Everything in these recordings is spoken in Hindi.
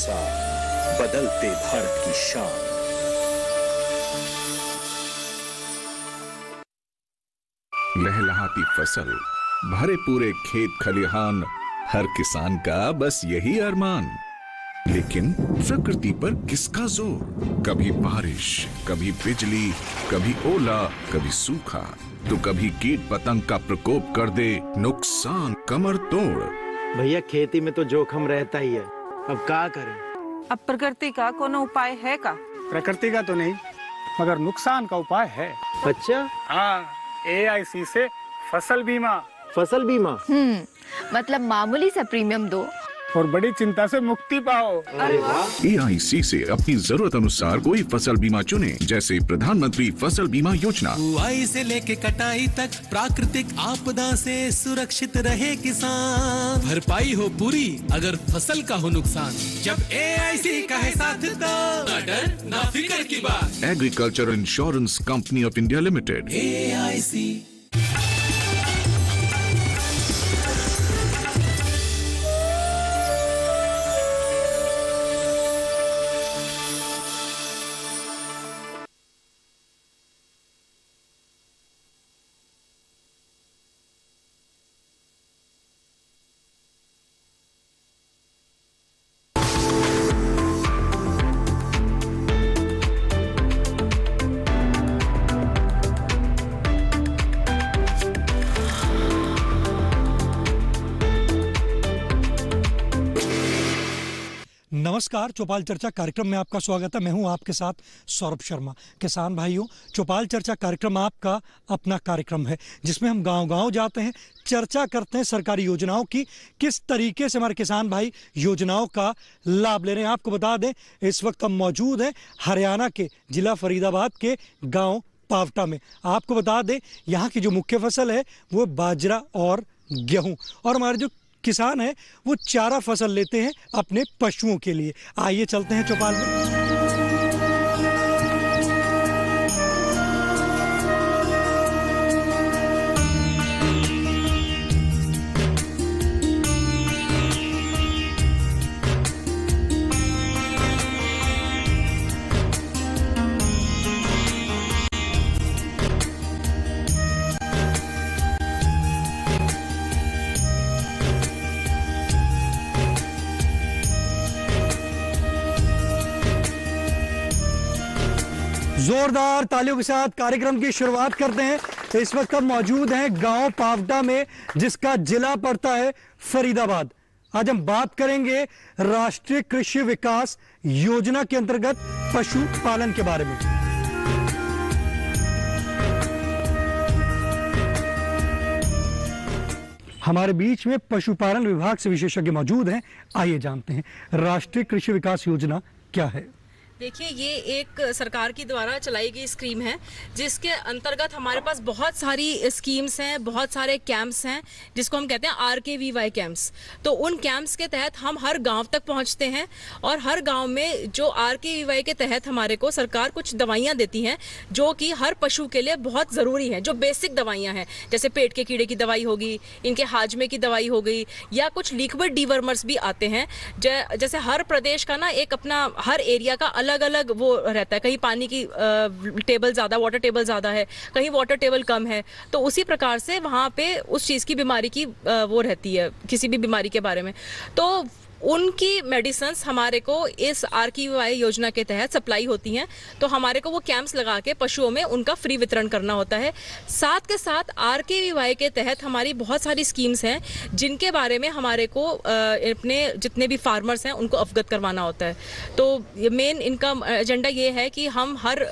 साथ बदलते भारत की शान। लहलहाती फसल, भरे पूरे खेत खलिहान, हर किसान का बस यही अरमान। लेकिन प्रकृति पर किसका जोर? कभी बारिश, कभी बिजली, कभी ओला, कभी सूखा, तो कभी कीट पतंग का प्रकोप कर दे नुकसान कमर तोड़। भैया खेती में तो जोखम रहता ही है, अब क्या करें? अब प्रकृति का कोनो उपाय है का? प्रकृति का तो नहीं, मगर नुकसान का उपाय है। अच्छा? हाँ, AIC से फसल बीमा। फसल बीमा? मतलब मामूली सा प्रीमियम दो और बड़ी चिंता से मुक्ति पाओ। अरे वाह! AIC से अपनी जरूरत अनुसार कोई फसल बीमा चुने, जैसे प्रधानमंत्री फसल बीमा योजना। बुआई से लेके कटाई तक प्राकृतिक आपदा से सुरक्षित रहे किसान। भरपाई हो पूरी अगर फसल का हो नुकसान, जब AIC का है साथ तो ना डर ना फिक्र की बात। Agriculture insurance company of India limited, AIC। नमस्कार, चौपाल चर्चा कार्यक्रम में आपका स्वागत है। मैं हूं आपके साथ सौरभ शर्मा। किसान भाइयों, चौपाल चर्चा कार्यक्रम आपका अपना कार्यक्रम है, जिसमें हम गांव-गांव जाते हैं, चर्चा करते हैं सरकारी योजनाओं की, किस तरीके से हमारे किसान भाई योजनाओं का लाभ ले रहे हैं। आपको बता दें, इस वक्त हम मौजूद हैं हरियाणा के जिला फरीदाबाद के गाँव पावटा में। आपको बता दें, यहाँ की जो मुख्य फसल है वो बाजरा और गेहूँ, और हमारे जो किसान है वो चारा फसल लेते हैं अपने पशुओं के लिए। आइए चलते हैं चौपाल में। जोरदार तालियों के साथ कार्यक्रम की शुरुआत करते हैं। तो इस वक्त हम मौजूद हैं गांव पावटा में, जिसका जिला पड़ता है फरीदाबाद। आज हम बात करेंगे राष्ट्रीय कृषि विकास योजना के अंतर्गत पशुपालन के बारे में। हमारे बीच में पशुपालन विभाग से विशेषज्ञ मौजूद हैं। आइए जानते हैं राष्ट्रीय कृषि विकास योजना क्या है। देखिए, ये एक सरकार की द्वारा चलाई गई स्कीम है, जिसके अंतर्गत हमारे पास बहुत सारी स्कीम्स हैं, बहुत सारे कैंप्स हैं, जिसको हम कहते हैं RKVY कैंप्स। तो उन कैंप्स के तहत हम हर गांव तक पहुंचते हैं, और हर गांव में जो RKVY के तहत हमारे को सरकार कुछ दवाइयां देती हैं, जो कि हर पशु के लिए बहुत ज़रूरी हैं, जो बेसिक दवाइयाँ हैं, जैसे पेट के कीड़े की दवाई होगी, इनके हाजमे की दवाई हो गई, या कुछ लिक्विड डीवर्मर्स भी आते हैं। जैसे हर प्रदेश का ना एक अपना, हर एरिया का अलग अलग वो रहता है। कहीं पानी की टेबल ज़्यादा, वाटर टेबल ज़्यादा है, कहीं वाटर टेबल कम है, तो उसी प्रकार से वहाँ पे उस चीज़ की बीमारी की वो रहती है, किसी भी बीमारी के बारे में। तो उनकी मेडिसिन्स हमारे को इस RKVY योजना के तहत सप्लाई होती हैं। तो हमारे को वो कैंप्स लगा के पशुओं में उनका फ्री वितरण करना होता है। साथ के साथ RKVY के तहत हमारी बहुत सारी स्कीम्स हैं, जिनके बारे में हमारे को अपने जितने भी फार्मर्स हैं उनको अवगत करवाना होता है। तो मेन इनका एजेंडा ये है कि हम हर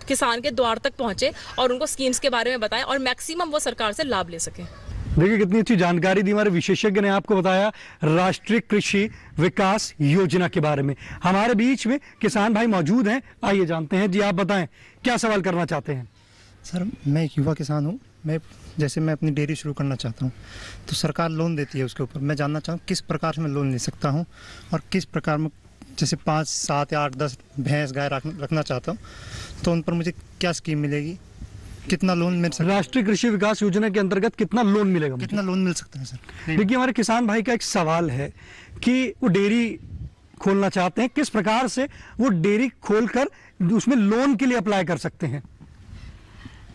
किसान के द्वार तक पहुँचे और उनको स्कीम्स के बारे में बताएं, और मैक्सिमम वो सरकार से लाभ ले सकें। देखिए, कितनी अच्छी जानकारी दी हमारे विशेषज्ञ ने आपको बताया राष्ट्रीय कृषि विकास योजना के बारे में। हमारे बीच में किसान भाई मौजूद हैं। आइए जानते हैं। जी, आप बताएं, क्या सवाल करना चाहते हैं? सर, मैं एक युवा किसान हूँ। मैं अपनी डेयरी शुरू करना चाहता हूँ, तो सरकार लोन देती है, उसके ऊपर मैं जानना चाहूँ किस प्रकार से मैं लोन ले सकता हूँ, और किस प्रकार में, जैसे 5, 7 या 8, 10 भैंस गाय रखना चाहता हूँ, तो उन पर मुझे क्या स्कीम मिलेगी, कितना लोन मिल सकता है? राष्ट्रीय कृषि विकास योजना के अंतर्गत कितना लोन मिलेगा? कितना लोन मिल सकता है सर? देखिए, हमारे किसान भाई का एक सवाल है कि वो डेयरी खोलना चाहते हैं, किस प्रकार से वो डेयरी खोलकर उसमें लोन के लिए अप्लाई कर सकते हैं?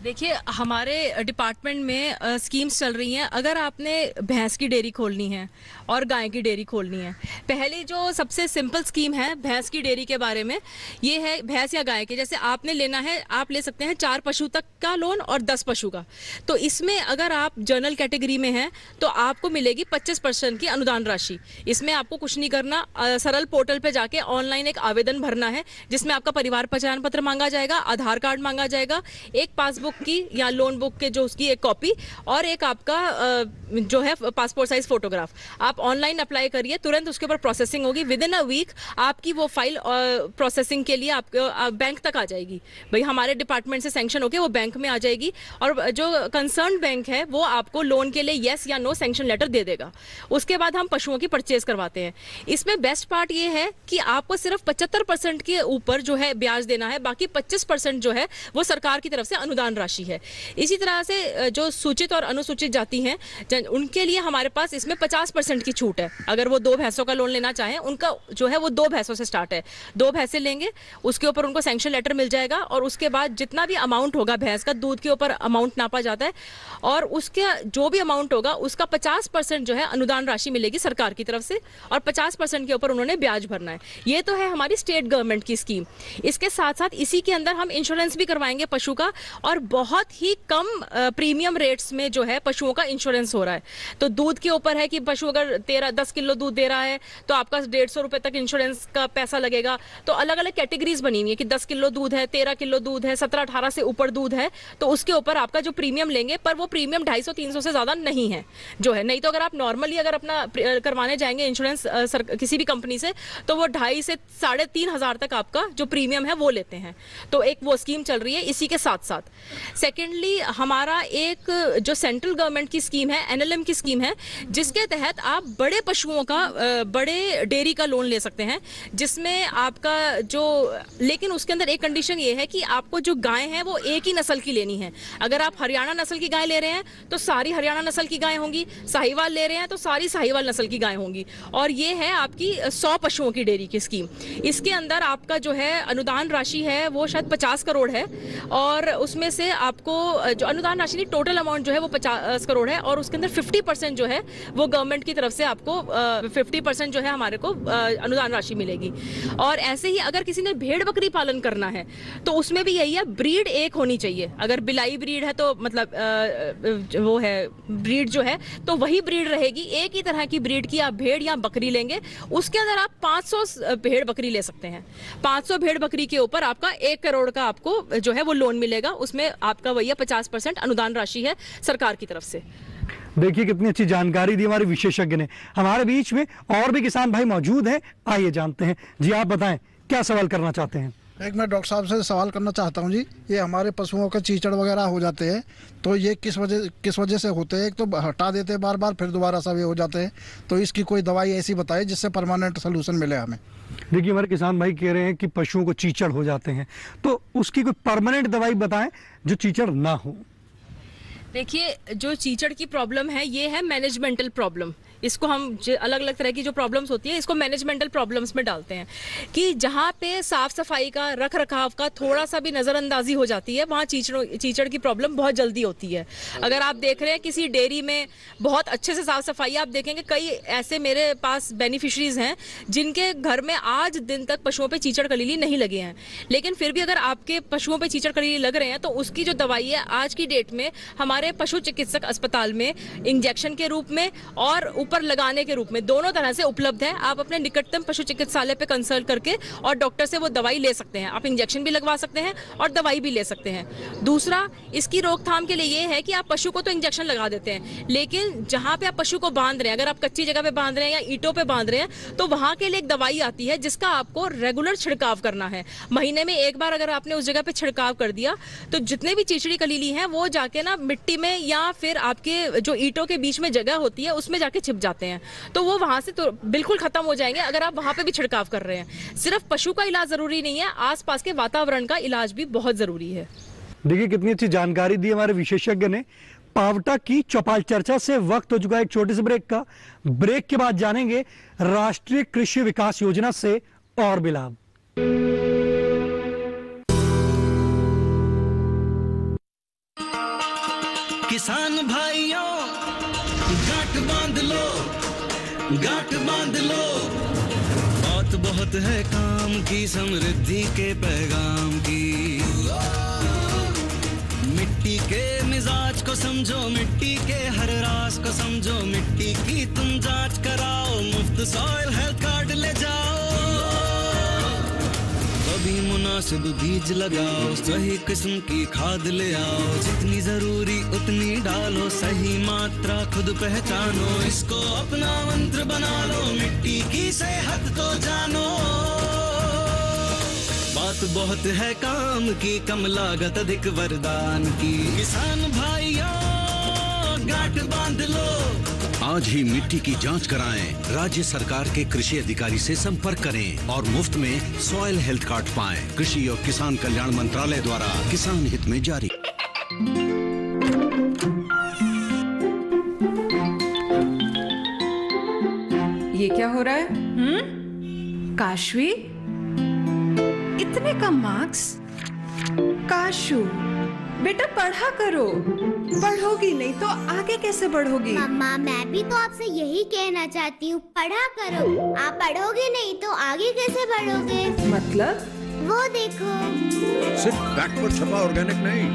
देखिए, हमारे डिपार्टमेंट में स्कीम्स चल रही हैं। अगर आपने भैंस की डेयरी खोलनी है और गाय की डेयरी खोलनी है, पहले जो सबसे सिंपल स्कीम है भैंस की डेयरी के बारे में, ये है भैंस या गाय के, जैसे आपने लेना है, आप ले सकते हैं 4 पशु तक का लोन और 10 पशु का। तो इसमें अगर आप जनरल कैटेगरी में हैं तो आपको मिलेगी 25% की अनुदान राशि। इसमें आपको कुछ नहीं करना, सरल पोर्टल पे जाके ऑनलाइन एक आवेदन भरना है, जिसमें आपका परिवार पहचान पत्र मांगा जाएगा, आधार कार्ड मांगा जाएगा, एक पासबुक की या लोन बुक के जो उसकी एक कॉपी, और एक आपका जो है पासपोर्ट साइज फोटोग्राफ। आप ऑनलाइन अप्लाई करिए, तुरंत उसके ऊपर प्रोसेसिंग होगी। विद इन अ वीक आपकी वो फाइल प्रोसेसिंग के लिए आपके बैंक तक आ जाएगी। भाई हमारे डिपार्टमेंट से सैंक्शन होके वो बैंक में आ जाएगी, और जो कंसर्न बैंक है वो आपको लोन के लिए यस या नो सैंक्शन लेटर दे देगा। उसके बाद हम पशुओं की परचेज करवाते हैं। इसमें बेस्ट पार्ट ये है कि आपको सिर्फ 75% के ऊपर जो है ब्याज देना है, बाकी 25% जो है वो सरकार की तरफ से अनुदान राशि है। इसी तरह से जो सूचित और अनुसूचित जाति हैं उनके लिए हमारे पास इसमें 50% की छूट है। अगर वो 2 भैंसों का लोन लेना चाहें, उनका जो है वो 2 भैंसों से स्टार्ट है। 2 भैंसें लेंगे, उसके ऊपर उनको सैंक्शन लेटर मिल जाएगा, और उसके बाद जितना भी अमाउंट होगा, भैंस का दूध के ऊपर अमाउंट नापा जाता है, और उसके जो भी अमाउंट होगा उसका 50% जो है अनुदान राशि मिलेगी सरकार की तरफ से, और 50% के ऊपर उन्होंने ब्याज भरना है। ये तो है हमारी स्टेट गवर्नमेंट की स्कीम। इसके साथ साथ इसी के अंदर हम इंश्योरेंस भी करवाएंगे पशु का, और बहुत ही कम प्रीमियम रेट्स में जो है पशुओं का इंश्योरेंस हो रहा है। तो दूध के ऊपर है कि पशु अगर 10 किलो दूध दे रहा है तो आपका 150 रुपए तक इंश्योरेंस का पैसा लगेगा। तो अलग अलग कैटेगरीज बनी हुई है कि 10 किलो दूध है, 13 किलो दूध है, 17-18 से ऊपर दूध है, तो उसके ऊपर आपका जो प्रीमियम लेंगे, पर वो प्रीमियम 250-300 से ज्यादा नहीं है जो है। नहीं तो अगर आप नॉर्मली अगर अपना करवाने जाएंगे इंश्योरेंस किसी भी कंपनी से, तो वो 2,500 से 3,500 तक आपका जो प्रीमियम है वो लेते हैं। तो एक वो स्कीम चल रही है इसी के साथ साथ। सेकेंडली हमारा एक जो सेंट्रल गवर्नमेंट की स्कीम है, NLM की स्कीम है, जिसके तहत आप बड़े पशुओं का, बड़े डेयरी का लोन ले सकते हैं, जिसमें आपका जो, लेकिन उसके अंदर एक कंडीशन ये है कि आपको जो गाय है वो एक ही नस्ल की लेनी है। अगर आप हरियाणा नस्ल की गाय ले रहे हैं तो सारी हरियाणा नस्ल की गाय होंगी, साहिवाल ले रहे हैं तो सारी साहिवाल नस्ल की गाय होंगी, और ये है आपकी 100 पशुओं की डेयरी की स्कीम। इसके अंदर आपका जो है अनुदान राशि है वो शायद 50 करोड़ है, और उसमें से आपको जो अनुदान राशि नहीं, टोटल अमाउंट जो है वो 50 करोड़ है, और उसके अंदर 50% जो है वो गवर्नमेंट की तरफ से आपको 50% जो है हमारे को अनुदान राशि मिलेगी। और ऐसे ही अगर किसी ने भेड़ बकरी पालन करना है तो उसमें भी यही है, ब्रीड एक होनी चाहिए। अगर बिलाई ब्रीड है तो मतलब वो है ब्रीड जो है तो वही ब्रीड रहेगी। एक ही तरह की ब्रीड की आप भेड़ या बकरी लेंगे, उसके अंदर आप 500 भेड़ बकरी ले सकते हैं। 500 भेड़ बकरी के ऊपर आपका 1 करोड़ का आपको जो है वो लोन मिलेगा। उसमें आपका वही 50% अनुदान राशि है सरकार की तरफ से। देखिए कितनी अच्छी जानकारी दी हमारे विशेषज्ञ ने। हमारे बीच में और भी किसान भाई मौजूद हैं, आइए जानते हैं। जी आप बताएं, क्या सवाल करना चाहते हैं? एक मैं डॉक्टर साहब से सवाल करना चाहता हूं जी। ये हमारे पशुओं के चीचड़ वगैरह हो जाते हैं, तो ये किस वजह से होते हैं? एक तो हटा देते हैं बार बार, फिर दोबारा सब ये हो जाते हैं, तो इसकी कोई दवाई ऐसी बताइए जिससे परमानेंट सोल्यूशन मिले हमें। देखिए हमारे किसान भाई कह रहे हैं कि पशुओं को चीचड़ हो जाते हैं, तो उसकी कोई परमानेंट दवाई बताएं जो चीचड़ ना हो। देखिए, जो चीचड़ की प्रॉब्लम है ये है मैनेजमेंटल प्रॉब्लम। इसको हम अलग अलग तरह की जो प्रॉब्लम्स होती है इसको मैनेजमेंटल प्रॉब्लम्स में डालते हैं कि जहाँ पे साफ सफाई का, रख रखाव का थोड़ा सा भी नज़रअंदाजी हो जाती है, वहाँ चीचड़ की प्रॉब्लम बहुत जल्दी होती है। अगर आप देख रहे हैं किसी डेयरी में बहुत अच्छे से साफ सफाई, आप देखेंगे कई ऐसे मेरे पास बेनिफिशरीज हैं जिनके घर में आज दिन तक पशुओं पर चीचड़ कलीली नहीं लगे हैं, लेकिन फिर भी अगर आपके पशुओं पर चीचड़ कलीली लग रहे हैं तो उसकी जो दवाई है आज की डेट में हमारे पशु चिकित्सक अस्पताल में इंजेक्शन के रूप में और ऊपर लगाने के रूप में दोनों तरह से उपलब्ध है। आप अपने निकटतम पशु चिकित्सालय पे कंसल्ट करके और डॉक्टर से वो दवाई ले सकते हैं। आप इंजेक्शन भी लगवा सकते हैं और दवाई भी ले सकते हैं। दूसरा, इसकी रोकथाम के लिए ये है कि आप पशु को तो इंजेक्शन लगा देते हैं, लेकिन जहां पे आप पशु को बांध रहे हैं, अगर आप कच्ची जगह पे बांध रहे हैं या ईंटों पे बांध रहे हैं, तो वहां के लिए एक दवाई आती है जिसका आपको रेगुलर छिड़काव करना है। महीने में एक बार अगर आपने उस जगह पे छिड़काव कर दिया तो जितने भी चिचड़ी कलीली हैं वो जाके ना मिट्टी में या फिर आपके जो ईंटों के बीच में जगह होती है उसमें जाके छिप जाते हैं, तो वो वहां से तो बिल्कुल खत्म हो जाएंगे अगर आप वहां पे भी छिड़काव कर रहे हैं। सिर्फ पशु का इलाज जरूरी नहीं है, आसपास के वातावरण का इलाज भी बहुत जरूरी है। देखिए कितनी अच्छी जानकारी दी हमारे विशेषज्ञ ने। पावटा की चौपाल चर्चा से वक्त हो चुका है एक छोटे से ब्रेक का। ब्रेक के बाद जानेंगे राष्ट्रीय कृषि विकास योजना से और भी लाभ। किसान भाइयों गांठ बांध लो, गांठ बांध लो, बात बहुत है काम की, समृद्धि के पैगाम की। मिट्टी के मिजाज को समझो, मिट्टी के हर राज को समझो, मिट्टी की तुम जांच कराओ, मुफ्त सॉइल हेल्थ कार्ड ले जाओ। कभी मुनासिब बीज लगाओ, सही किस्म की खाद ले आओ, जितनी जरूरी उतनी डालो, सही मात्रा खुद पहचानो, इसको अपना मंत्र बना लो, मिट्टी की सेहत को जानो। बात बहुत है काम की, कम लागत अधिक वरदान की। किसान भाइयों गांठ बांध लो, आज ही मिट्टी की जांच कराएं, राज्य सरकार के कृषि अधिकारी से संपर्क करें और मुफ्त में सॉइल हेल्थ कार्ड पाएं। कृषि और किसान कल्याण मंत्रालय द्वारा किसान हित में जारी। ये क्या हो रहा है? काशवी, इतने कम मार्क्स? काशू बेटा पढ़ा करो, पढ़ोगी नहीं तो आगे कैसे बढ़ोगी? मम्मा मैं भी तो आपसे यही कहना चाहती हूँ, पढ़ा करो। आप पढ़ोगे नहीं तो आगे कैसे बढ़ोगे? मतलब? वो देखो, सिर्फ बैक पर छपा ऑर्गेनिक नहीं,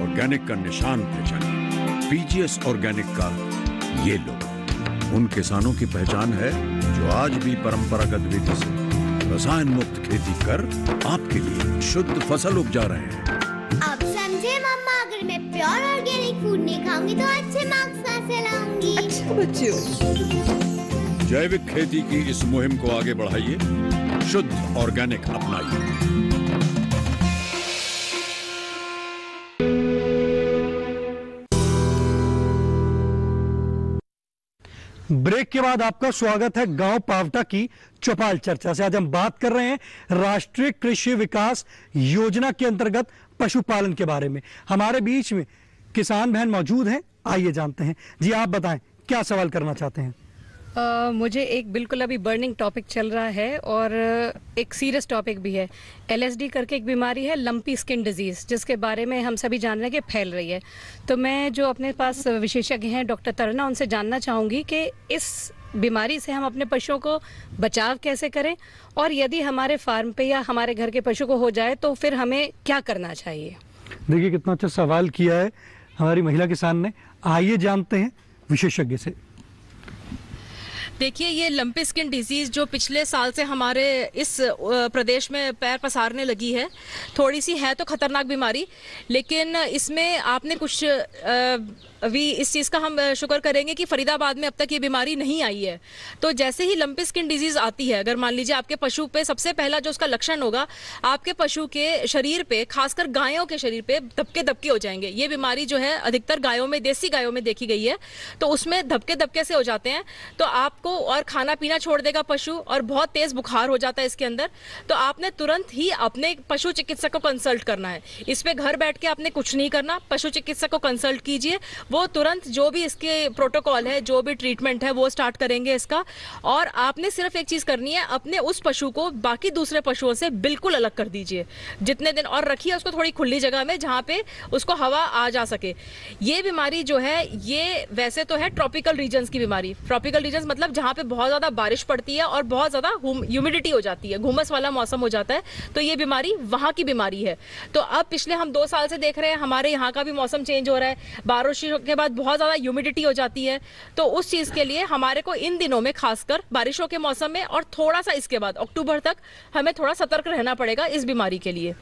ऑर्गेनिक का निशान पहचानिए। पीजीएस ऑर्गेनिक का ये लो, उन किसानों की पहचान है जो आज भी परंपरागत विधि से रसायन मुक्त खेती कर आपके लिए शुद्ध फसल उपजा रहे हैं। अब समझे मम्मा, अगर मैं प्योर ऑर्गेनिक फूड नहीं खाऊंगी तो अच्छे मार्क्स कहाँ से लाऊंगी? अच्छा बच्चों, जैविक खेती की इस मुहिम को आगे बढ़ाइए, शुद्ध ऑर्गेनिक अपनाइए। ब्रेक के बाद आपका स्वागत है गांव पावटा की चौपाल चर्चा से। आज हम बात कर रहे हैं राष्ट्रीय कृषि विकास योजना के अंतर्गत पशुपालन के बारे में। हमारे बीच में किसान बहन मौजूद हैं, आइए जानते हैं। जी आप बताएं, क्या सवाल करना चाहते हैं? मुझे एक बिल्कुल अभी बर्निंग टॉपिक चल रहा है और एक सीरियस टॉपिक भी है। LSD करके एक बीमारी है, लंपी स्किन डिजीज़, जिसके बारे में हम सभी जान रहे हैं कि फैल रही है। तो मैं जो अपने पास विशेषज्ञ हैं डॉक्टर तरना, उनसे जानना चाहूँगी कि इस बीमारी से हम अपने पशुओं को बचाव कैसे करें, और यदि हमारे फार्म पे या हमारे घर के पशु को हो जाए तो फिर हमें क्या करना चाहिए? देखिए कितना अच्छा सवाल किया है हमारी महिला किसान ने। आइए जानते हैं विशेषज्ञ से। देखिए, ये लंपी स्किन डिजीज़ जो पिछले साल से हमारे इस प्रदेश में पैर पसारने लगी है, थोड़ी सी है तो खतरनाक बीमारी, लेकिन इसमें आपने कुछ अभी इस चीज़ का हम शुक्र करेंगे कि फरीदाबाद में अब तक ये बीमारी नहीं आई है। तो जैसे ही लंपी स्किन डिजीज़ आती है, अगर मान लीजिए आपके पशु पे सबसे पहला जो उसका लक्षण होगा, आपके पशु के शरीर पे, खासकर गायों के शरीर पे धब्के धब्के हो जाएंगे। ये बीमारी जो है अधिकतर गायों में, देसी गायों में देखी गई है, तो उसमें धब्के धब्के से हो जाते हैं। तो आपको और खाना पीना छोड़ देगा पशु, और बहुत तेज बुखार हो जाता है इसके अंदर। तो आपने तुरंत ही अपने पशु चिकित्सक को कंसल्ट करना है। इस पे घर बैठ के आपने कुछ नहीं करना, पशु चिकित्सक को कंसल्ट कीजिए, वो तुरंत जो भी इसके प्रोटोकॉल है, जो भी ट्रीटमेंट है, वो स्टार्ट करेंगे इसका। और आपने सिर्फ एक चीज करनी है, अपने उस पशु को बाकी दूसरे पशुओं से बिल्कुल अलग कर दीजिए जितने दिन, और रखिए उसको थोड़ी खुली जगह में जहाँ पे उसको हवा आ जा सके। ये बीमारी जो है, ये वैसे तो है ट्रॉपिकल रीजन्स की बीमारी। ट्रॉपिकल रीजन्स मतलब जहाँ पे बहुत ज्यादा बारिश पड़ती है और बहुत ज्यादा ह्यूमिडिटी हो जाती है, घुमस वाला मौसम हो जाता है, तो ये बीमारी वहां की बीमारी है। तो अब पिछले हम 2 साल से देख रहे हैं, हमारे यहाँ का भी मौसम चेंज हो रहा है, बारिशों के बाद बहुत ज्यादा ह्यूमिडिटी हो जाती है। तो उस चीज के लिए हमारे को इन दिनों में, खासकर बारिशों के मौसम में और थोड़ा सा इसके बाद अक्टूबर तक, हमें थोड़ा सतर्क रहना पड़ेगा इस बीमारी के लिए।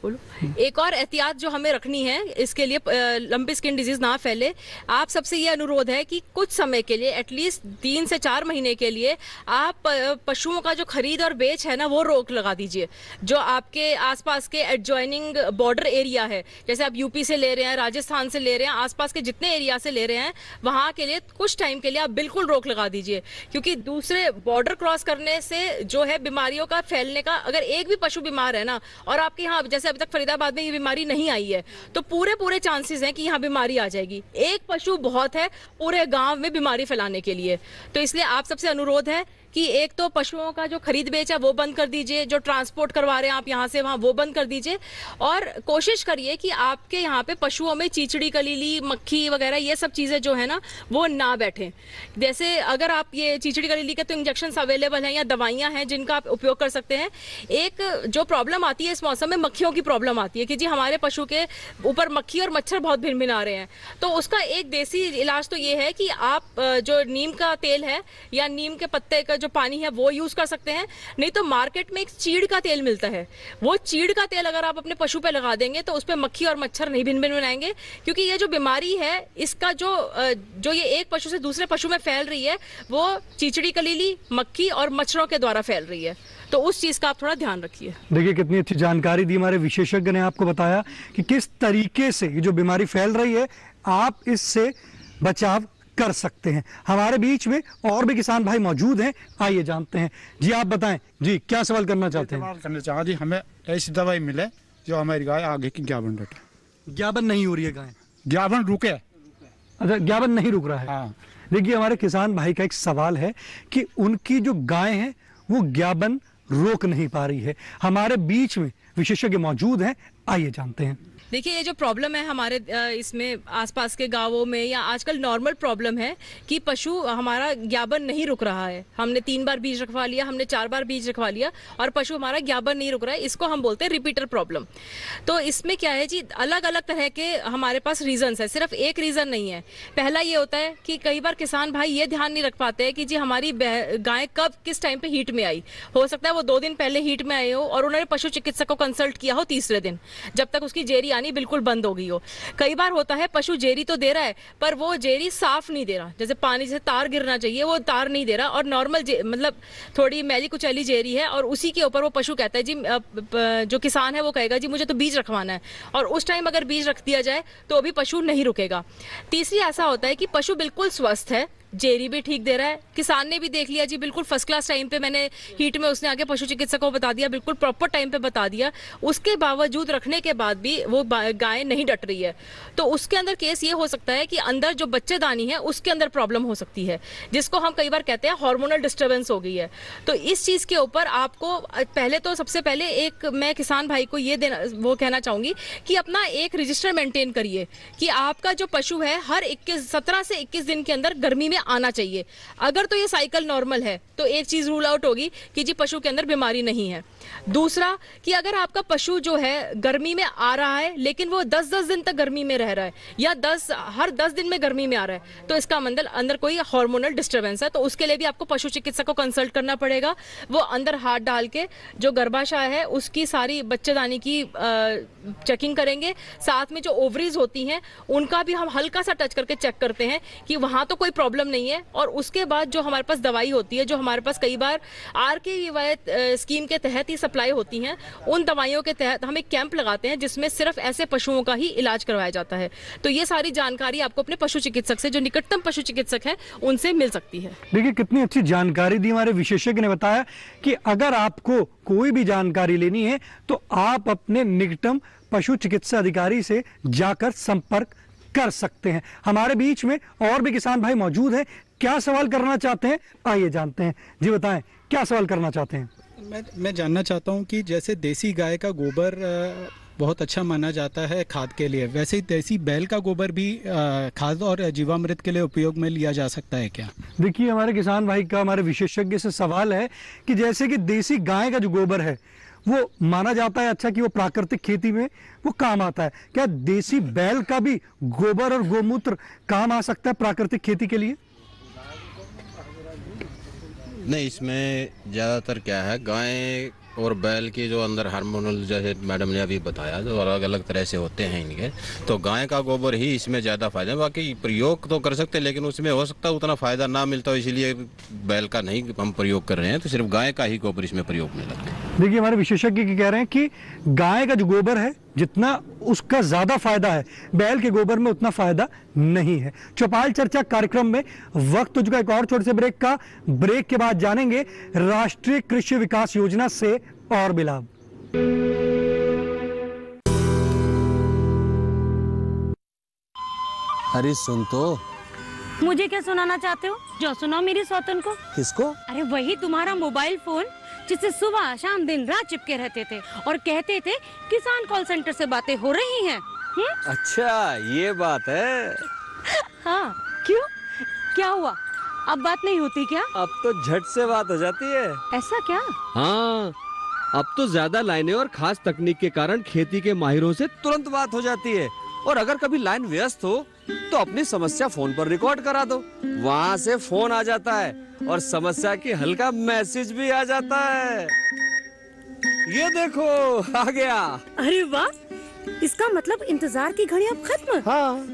एक और एहतियात जो हमें रखनी है इसके लिए, लंपी स्किन डिजीज ना फैले, आप सबसे ये अनुरोध है कि कुछ समय के लिए, एटलीस्ट 3 से 4 महीने के लिए आप पशुओं का जो खरीद और बेच है ना, वो रोक लगा दीजिए। जो आपके आसपास के एडजॉइनिंग बॉर्डर एरिया है, जैसे आप यूपी से ले रहे हैं, राजस्थान से ले रहे हैं, आसपास के जितने एरिया से से ले रहे हैं वहां के लिए कुछ टाइम के लिए आप बिल्कुल रोक लगा दीजिए, क्योंकि दूसरे बॉर्डर क्रॉस करने से जो है बीमारियों का फैलने का, अगर एक भी पशु बीमार है ना और आपके यहाँ जैसे अभी तक फरीदाबाद में ये बीमारी नहीं आई है तो पूरे चांसेस हैं कि यहाँ बीमारी आ जाएगी। एक पशु बहुत है पूरे गांव में बीमारी फैलाने के लिए। तो इसलिए आप सबसे अनुरोध है कि एक तो पशुओं का जो खरीद बेच है वो बंद कर दीजिए, जो ट्रांसपोर्ट करवा रहे हैं आप यहाँ से वहाँ वो बंद कर दीजिए, और कोशिश करिए कि आपके यहाँ पे पशुओं में चीचड़ी, कलीली, मक्खी वगैरह ये सब चीज़ें जो है ना वो ना बैठें। जैसे अगर आप ये चीचड़ी कलीली के तो इंजेक्शन अवेलेबल हैं या दवाइयाँ हैं जिनका आप उपयोग कर सकते हैं। एक जो प्रॉब्लम आती है इस मौसम में मक्खियों की प्रॉब्लम आती है कि जी हमारे पशु के ऊपर मक्खी और मच्छर बहुत भिन आ रहे हैं, तो उसका एक देसी इलाज तो ये है कि आप जो नीम का तेल है या नीम के पत्ते का जो पानी है वो यूज कर सकते हैं। नहीं तो मार्केट में एक चीड़ का तेल मिलता है, वो चीड़ का तेल अगर आप अपने पशु पे लगा देंगे तो उस पे मक्खी और मच्छर नहीं भिन बनाएंगे, क्योंकि ये जो बीमारी है इसका जो ये एक पशु से दूसरे पशु में फैल रही है वो चीचड़ी, कलीली, मक्खी और मच्छरों के द्वारा फैल रही है। तो उस चीज का आप थोड़ा ध्यान रखिए। देखिए कितनी अच्छी जानकारी दी हमारे विशेषज्ञ ने, आपको बताया कि किस तरीके से ये जो बीमारी फैल रही है आप इससे बचाव कर सकते हैं। हमारे बीच में और भी किसान भाई मौजूद हैं, आइए जानते हैं। जी आप बताएं, जी क्या सवाल करना चाहते हैं? सवाल करना चाहा जी, हमें ऐसी दवाई मिले जो हमारी गाय आगे की ग्याबन रखे। ग्याबन नहीं हो रही है गाय? ग्याबन रुके। अच्छा, ग्याबन नहीं रुक रहा है। हाँ। देखिए हमारे किसान भाई का एक सवाल है कि उनकी जो गाय है वो ग्याबन रोक नहीं पा रही है। हमारे बीच में विशेषज्ञ मौजूद हैं, आइए जानते हैं। देखिए ये जो प्रॉब्लम है हमारे इसमें आसपास के गांवों में या आजकल नॉर्मल प्रॉब्लम है कि पशु हमारा ग्याबन नहीं रुक रहा है। हमने 3 बार बीज रखवा लिया, हमने 4 बार बीज रखवा लिया और पशु हमारा ग्याबन नहीं रुक रहा है। इसको हम बोलते हैं रिपीटर प्रॉब्लम। तो इसमें क्या है जी, अलग अलग तरह के हमारे पास रीजंस है, सिर्फ एक रीजन नहीं है। पहला ये होता है कि कई बार किसान भाई ये ध्यान नहीं रख पाते हैं कि जी हमारी गाय कब किस टाइम पे हीट में आई। हो सकता है वो 2 दिन पहले हीट में आए हो और उन्होंने पशु चिकित्सक को कंसल्ट किया हो तीसरे दिन, जब तक उसकी जेरी बिल्कुल बंद हो गई हो। कई बार होता है पशु जेरी तो दे रहा है पर वो जेरी साफ नहीं दे रहा, जैसे पानी से तार गिरना चाहिए वो तार नहीं दे रहा, और नॉर्मल मतलब थोड़ी मैली कुचैली जेरी है और उसी के ऊपर वो पशु कहता है जी, जो किसान है वो कहेगा जी मुझे तो बीज रखवाना है, और उस टाइम अगर बीज रख दिया जाए तो भी पशु नहीं रुकेगा। तीसरी ऐसा होता है कि पशु बिल्कुल स्वस्थ है, जेरी भी ठीक दे रहा है, किसान ने भी देख लिया जी बिल्कुल फर्स्ट क्लास टाइम पे मैंने हीट में उसने आगे पशु चिकित्सक को बता दिया, बिल्कुल प्रॉपर टाइम पे बता दिया, उसके बावजूद रखने के बाद भी वो गाय नहीं डट रही है, तो उसके अंदर केस ये हो सकता है कि अंदर जो बच्चेदानी है उसके अंदर प्रॉब्लम हो सकती है, जिसको हम कई बार कहते हैं हार्मोनल डिस्टर्बेंस हो गई है। तो इस चीज के ऊपर आपको पहले तो सबसे पहले एक मैं किसान भाई को ये वो कहना चाहूंगी कि अपना एक रजिस्टर मेंटेन करिए कि आपका जो पशु है हर 17 से 21 दिन के अंदर गर्मी में आना चाहिए। अगर तो ये साइकिल नॉर्मल है तो एक चीज रूल आउट होगी कि जी पशु के अंदर बीमारी नहीं है। दूसरा कि अगर आपका पशु जो है गर्मी में आ रहा है लेकिन वो 10-10 दिन तक गर्मी में रह रहा है या हर 10 दिन में गर्मी में आ रहा है, तो इसका मतलब अंदर कोई हार्मोनल डिस्टर्बेंस है। तो उसके लिए भी आपको पशु चिकित्सक को कंसल्ट करना पड़ेगा। वो अंदर हाथ डाल के जो गर्भाशय है उसकी सारी बच्चेदानी की चेकिंग करेंगे, साथ में जो ओवरीज होती हैं उनका भी हम हल्का सा टच करके चेक करते हैं कि वहां तो कोई प्रॉब्लम नहीं है। और उसके बाद जो हमारे पास दवाई होती है, जो हमारे पास कई बार RKVY स्कीम के तहत ही सप्लाई होती हैं, उन दवाइयों के तहत हम एक कैंप लगाते हैं जिसमें सिर्फ ऐसे पशुओं का ही इलाज करवाया जाता है। तो ये सारी जानकारी आपको अपने पशु चिकित्सक से, जो निकटतम पशु चिकित्सक है, उनसे मिल सकती है। देखिए कितनी अच्छी जानकारी दी हमारे विशेषज्ञ ने। बताया कि अगर आपको कोई भी जानकारी लेनी है तो आप अपने निकटतम पशु चिकित्सा अधिकारी से जाकर संपर्क कर सकते हैं। हमारे बीच में और भी किसान भाई मौजूद हैं, क्या सवाल करना चाहते हैं आइए जानते हैं। जी बताएं, क्या सवाल करना चाहते हैं? मैं जानना चाहता हूं कि जैसे देसी गाय का गोबर बहुत अच्छा माना जाता है खाद के लिए, वैसे ही देसी बैल का गोबर भी खाद और जीवामृत के लिए उपयोग में लिया जा सकता है क्या? देखिए हमारे किसान भाई का हमारे विशेषज्ञ से सवाल है कि जैसे कि देसी गाय का जो गोबर है वो माना जाता है अच्छा कि वो प्राकृतिक खेती में वो काम आता है, क्या देसी बैल का भी गोबर और गोमूत्र काम आ सकता है प्राकृतिक खेती के लिए? नहीं, इसमें ज़्यादातर क्या है, गाय और बैल के जो अंदर हार्मोनल, जैसे मैडम ने अभी बताया, जो अलग अलग तरह से होते हैं इनके, तो गाय का गोबर ही इसमें ज़्यादा फायदा है। बाकी प्रयोग तो कर सकते हैं लेकिन उसमें हो सकता है उतना फ़ायदा ना मिलता हो, इसीलिए बैल का नहीं हम प्रयोग कर रहे हैं, तो सिर्फ गाय का ही गोबर इसमें प्रयोग में लगता है। देखिए हमारे विशेषज्ञ कह रहे हैं कि गाय का जो गोबर है जितना उसका ज्यादा फायदा है, बैल के गोबर में उतना फायदा नहीं है। चौपाल चर्चा कार्यक्रम में वक्त हो चुका एक और छोटे से ब्रेक का। ब्रेक के बाद जानेंगे राष्ट्रीय कृषि विकास योजना से और भी लाभ। अरे सुन तो। मुझे क्या सुनाना चाहते हो? जो सुनाओ मेरी सौतन को। किसको? अरे वही तुम्हारा मोबाइल फोन जिससे सुबह शाम दिन रात चिपके रहते थे और कहते थे किसान कॉल सेंटर से बातें हो रही हैं। अच्छा ये बात है। हाँ क्यों, क्या हुआ? अब बात नहीं होती क्या? अब तो झट से बात हो जाती है। ऐसा क्या? हाँ अब तो ज्यादा लाइनें और खास तकनीक के कारण खेती के माहिरों से तुरंत बात हो जाती है। और अगर कभी लाइन व्यस्त हो तो अपनी समस्या फोन पर रिकॉर्ड करा दो, वहाँ से फोन आ जाता है और समस्या की हल का मैसेज भी आ जाता है। ये देखो आ गया। अरे वाह, इसका मतलब इंतजार की घड़ी अब खत्म। हाँ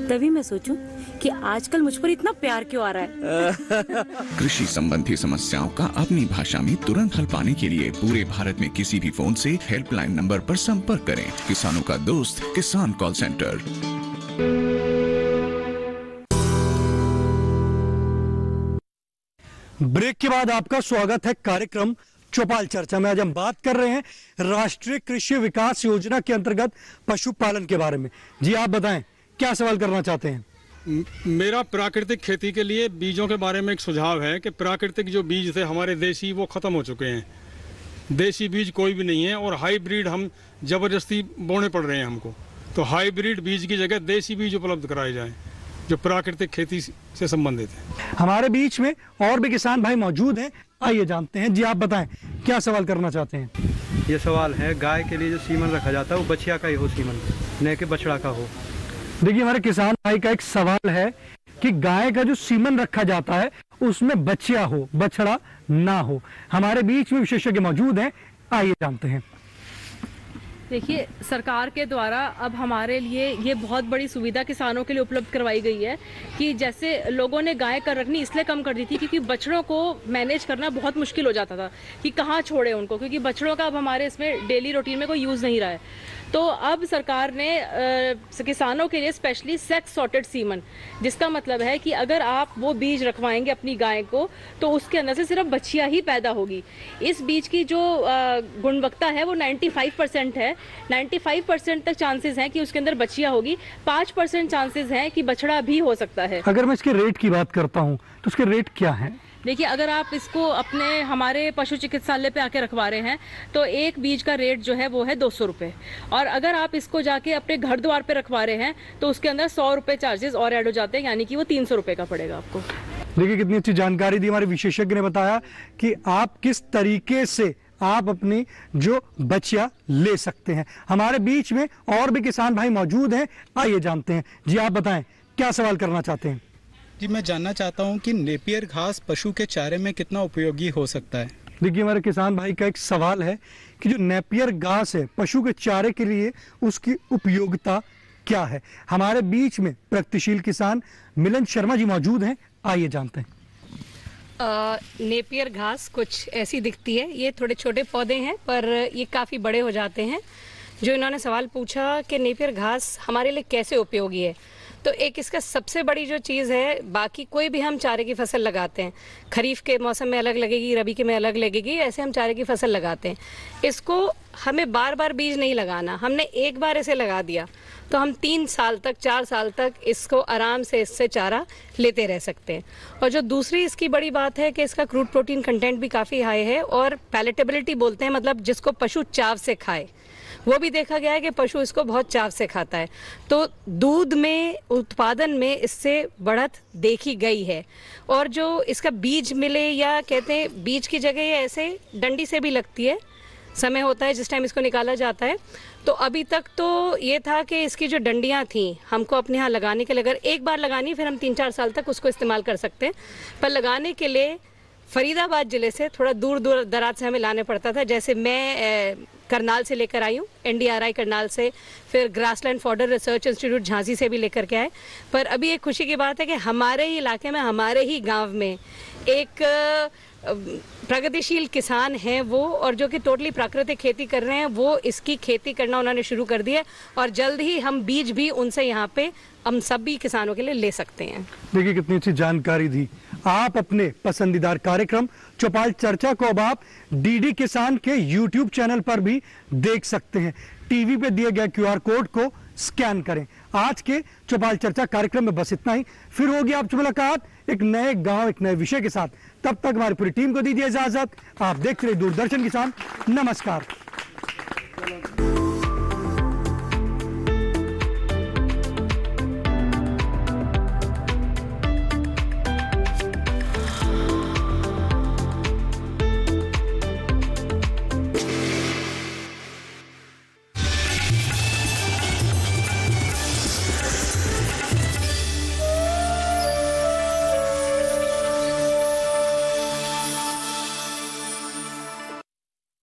तभी मैं सोचूं कि आजकल मुझ पर इतना प्यार क्यों आ रहा है। कृषि संबंधी समस्याओं का अपनी भाषा में तुरंत हल पाने के लिए पूरे भारत में किसी भी फोन से हेल्पलाइन नंबर पर संपर्क करें। किसानों का दोस्त किसान कॉल सेंटर। ब्रेक के बाद आपका स्वागत है कार्यक्रम चौपाल चर्चा में। आज हम बात कर रहे हैं राष्ट्रीय कृषि विकास योजना के अंतर्गत पशुपालन के बारे में। जी आप बताएं, क्या सवाल करना चाहते हैं? मेरा प्राकृतिक खेती के लिए बीजों के बारे में एक सुझाव है कि प्राकृतिक जो बीज थे हमारे देसी वो खत्म हो चुके हैं। देसी बीज कोई भी नहीं है और हाइब्रिड हम जबरदस्ती बोने पड़ रहे हैं हमको। तो हाइब्रिड बीज की जगह देसी बीज उपलब्ध कराए जाएं जो प्राकृतिक खेती से संबंधित है। हमारे बीच में और भी किसान भाई मौजूद हैं, आइए जानते हैं। जी आप बताएं, क्या सवाल करना चाहते हैं? ये सवाल है, गाय के लिए जो सीमन रखा जाता है वो बछिया का ही हो सीमन, न कि बछड़ा का हो। देखिए हमारे किसान भाई का एक सवाल है कि गाय का जो सीमन रखा जाता है उसमें बछिया हो, बछड़ा ना हो। हमारे बीच में विशेषज्ञ मौजूद हैं, आइए जानते हैं। देखिए सरकार के द्वारा अब हमारे लिए ये बहुत बड़ी सुविधा किसानों के लिए उपलब्ध करवाई गई है कि जैसे लोगों ने गाय कर रखनी इसलिए कम कर दी थी क्योंकि बछड़ों को मैनेज करना बहुत मुश्किल हो जाता था कि कहाँ छोड़े उनको, क्योंकि बछड़ों का अब हमारे इसमें डेली रूटीन में कोई यूज़ नहीं रहा है। तो अब सरकार ने किसानों के लिए स्पेशली सेक्स सॉर्टेड सीमन, जिसका मतलब है कि अगर आप वो बीज रखवाएंगे अपनी गाय को तो उसके अंदर से सिर्फ बछिया ही पैदा होगी। इस बीज की जो गुणवत्ता है वो 95% है। 95% तक चांसेस हैं कि उसके अंदर बछिया होगी, 5% चांसेस हैं कि बछड़ा भी हो सकता है। अगर मैं इसके रेट की बात करता हूँ तो उसके रेट क्या है? देखिए अगर आप इसको अपने हमारे पशु चिकित्सालय पे आके रखवा रहे हैं तो एक बीज का रेट जो है वो है 200 रुपये, और अगर आप इसको जाके अपने घर द्वार पे रखवा रहे हैं तो उसके अंदर 100 रुपये चार्जेस और ऐड हो जाते हैं, यानी कि वो 300 रुपये का पड़ेगा आपको। देखिए कितनी अच्छी जानकारी दी हमारे विशेषज्ञ ने बताया कि आप किस तरीके से आप अपनी जो बछिया ले सकते हैं। हमारे बीच में और भी किसान भाई मौजूद हैं, आइए जानते हैं। जी आप बताएं, क्या सवाल करना चाहते हैं? जी मैं जानना चाहता हूं कि नेपियर घास पशु के चारे में कितना उपयोगी हो सकता है। देखिए हमारे किसान भाई का एक सवाल है कि जो नेपियर घास है पशु के चारे के लिए उसकी उपयोगिता क्या है। हमारे बीच में प्रगतिशील किसान मिलन शर्मा जी मौजूद हैं, आइए जानते हैं। नेपियर घास कुछ ऐसी दिखती है, ये थोड़े छोटे पौधे हैं पर ये काफ़ी बड़े हो जाते हैं। जो इन्होंने सवाल पूछा कि नेपियर घास हमारे लिए कैसे उपयोगी है, तो एक इसका सबसे बड़ी जो चीज़ है, बाकी कोई भी हम चारे की फसल लगाते हैं, खरीफ के मौसम में अलग लगेगी, रबी के में अलग लगेगी, ऐसे हम चारे की फसल लगाते हैं। इसको हमें बार बार बीज नहीं लगाना, हमने एक बार इसे लगा दिया तो हम 3 साल तक 4 साल तक इसको आराम से इससे चारा लेते रह सकते हैं। और जो दूसरी इसकी बड़ी बात है कि इसका क्रूड प्रोटीन कंटेंट भी काफ़ी हाई है और पैलेटेबिलिटी बोलते हैं, मतलब जिसको पशु चाव से खाए, वो भी देखा गया है कि पशु इसको बहुत चाव से खाता है। तो दूध में उत्पादन में इससे बढ़त देखी गई है। और जो इसका बीज मिले, या कहते हैं बीज की जगह ये ऐसे डंडी से भी लगती है, समय होता है जिस टाइम इसको निकाला जाता है। तो अभी तक तो ये था कि इसकी जो डंडियाँ थी हमको अपने यहाँ लगाने के लिए, अगर एक बार लगानी फिर हम 3-4 साल तक उसको इस्तेमाल कर सकते हैं, पर लगाने के लिए फरीदाबाद ज़िले से थोड़ा दूर दराज से हमें लाने पड़ता था। जैसे मैं करनाल से लेकर आई हूँ, NDRI करनाल से, फिर grassland fodder research institute Jhansi से भी लेकर के आए। पर अभी एक खुशी की बात है कि हमारे ही इलाके में, हमारे ही गांव में एक प्रगतिशील किसान हैं वो, और जो कि टोटली प्राकृतिक खेती कर रहे हैं, वो इसकी खेती करना उन्होंने शुरू कर दिया और जल्द ही हम बीज भी उनसे यहाँ पे हम सभी किसानों के लिए ले सकते हैं। देखिए कितनी अच्छी जानकारी दी। आप अपने पसंदीदार कार्यक्रम चौपाल चर्चा को अब आप डीडी किसान के YouTube चैनल पर भी देख सकते हैं। टीवी पे दिए गए QR कोड को स्कैन करें। आज के चौपाल चर्चा कार्यक्रम में बस इतना ही। फिर होगी आपसे मुलाकात एक नए गांव, एक नए विषय के साथ। तब तक हमारी पूरी टीम को दीजिए इजाजत। आप देखते रहिए दूरदर्शन किसान। नमस्कार।